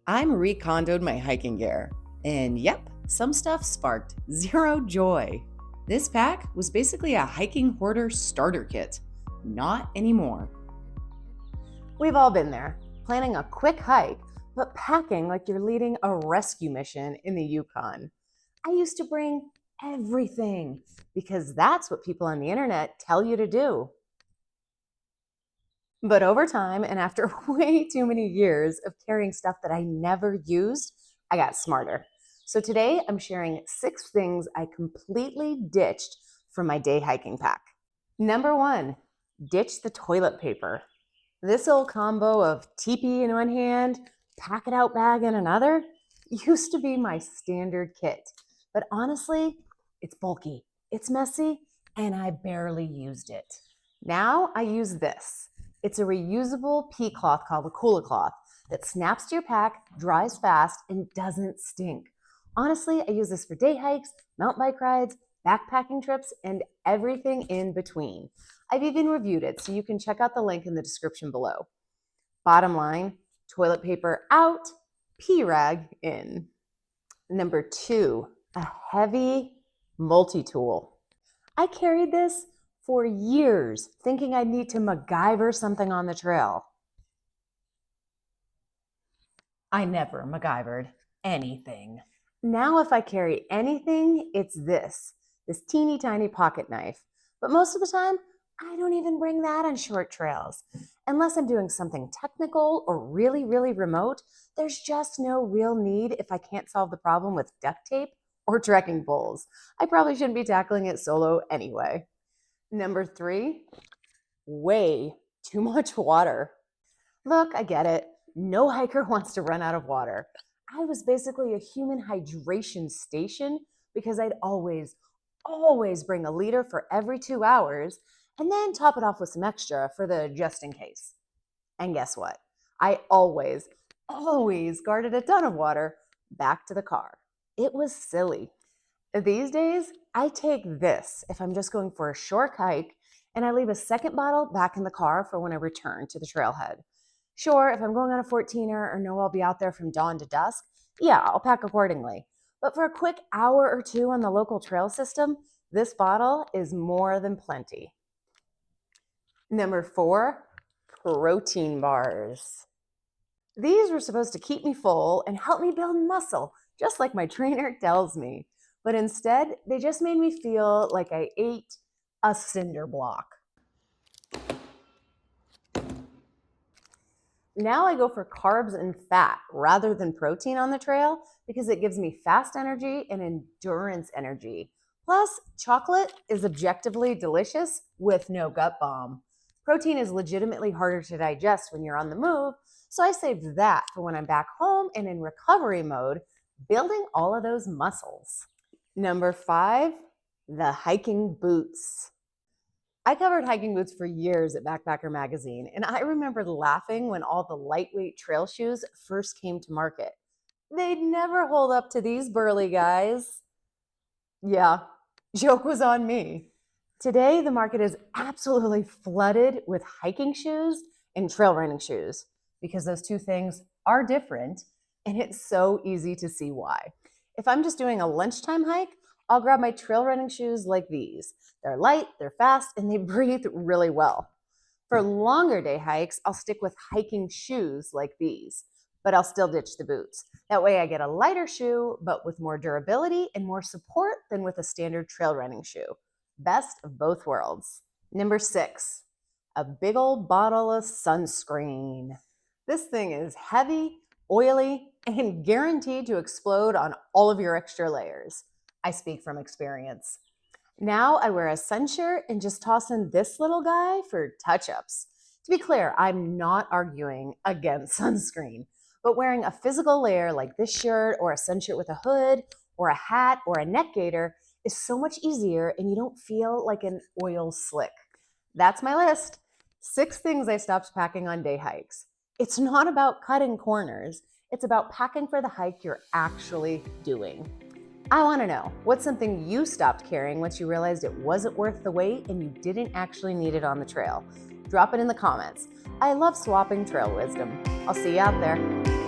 I'm recondoed my hiking gear, and yep, some stuff sparked zero joy. This pack was basically a hiking hoarder starter kit. Not anymore. We've all been there, planning a quick hike, but packing like you're leading a rescue mission in the Yukon. I used to bring everything because that's what people on the internet tell you to do. But over time, and after way too many years of carrying stuff that I never used, I got smarter. So today I'm sharing 6 things I completely ditched from my day hiking pack. Number 1, ditch the toilet paper. This old combo of teepee in one hand, pack it out bag in another used to be my standard kit. But honestly, it's bulky, it's messy, and I barely used it. Now I use this. It's a reusable pea cloth called a Kula cloth that snaps to your pack, dries fast, and doesn't stink. Honestly, I use this for day hikes, mountain bike rides, backpacking trips, and everything in between. I've even reviewed it, so you can check out the link in the description below. Bottom line, toilet paper out, pea rag in. Number 2, a heavy multi-tool. I carried this for years, thinking I'd need to MacGyver something on the trail. I never MacGyvered anything. Now if I carry anything, it's this teeny tiny pocket knife. But most of the time, I don't even bring that on short trails. Unless I'm doing something technical or really, really remote, there's just no real need if I can't solve the problem with duct tape or trekking poles. I probably shouldn't be tackling it solo anyway. Number 3, way too much water. Look, I get it. No hiker wants to run out of water. I was basically a human hydration station because I'd always bring a liter for every 2 hours and then top it off with some extra for the just in case. And guess what? I always guarded a ton of water back to the car. It was silly. These days, I take this if I'm just going for a short hike, and I leave a second bottle back in the car for when I return to the trailhead. Sure, if I'm going on a 14er or know I'll be out there from dawn to dusk, yeah, I'll pack accordingly. But for a quick hour or two on the local trail system, this bottle is more than plenty. Number 4, protein bars. These were supposed to keep me full and help me build muscle, just like my trainer tells me. But instead, they just made me feel like I ate a cinder block. Now I go for carbs and fat rather than protein on the trail because it gives me fast energy and endurance energy. Plus, chocolate is objectively delicious with no gut bomb. Protein is legitimately harder to digest when you're on the move, so I saved that for when I'm back home and in recovery mode, building all of those muscles. Number 5, the hiking boots. I covered hiking boots for years at Backpacker Magazine, and I remember laughing when all the lightweight trail shoes first came to market. They'd never hold up to these burly guys. Yeah, joke was on me. Today, the market is absolutely flooded with hiking shoes and trail running shoes because those two things are different, and it's so easy to see why. If I'm just doing a lunchtime hike, I'll grab my trail running shoes like these. They're light, they're fast, and they breathe really well. For longer day hikes, I'll stick with hiking shoes like these, but I'll still ditch the boots. That way I get a lighter shoe, but with more durability and more support than with a standard trail running shoe. Best of both worlds. Number 6, a big old bottle of sunscreen. This thing is heavy, oily, and guaranteed to explode on all of your extra layers. I speak from experience. Now I wear a sun shirt and just toss in this little guy for touch-ups. To be clear, I'm not arguing against sunscreen, but wearing a physical layer like this shirt or a sun shirt with a hood or a hat or a neck gaiter is so much easier and you don't feel like an oil slick. That's my list. 6 things I stopped packing on day hikes. It's not about cutting corners. It's about packing for the hike you're actually doing. I want to know, what's something you stopped carrying once you realized it wasn't worth the wait and you didn't actually need it on the trail? Drop it in the comments. I love swapping trail wisdom. I'll see you out there.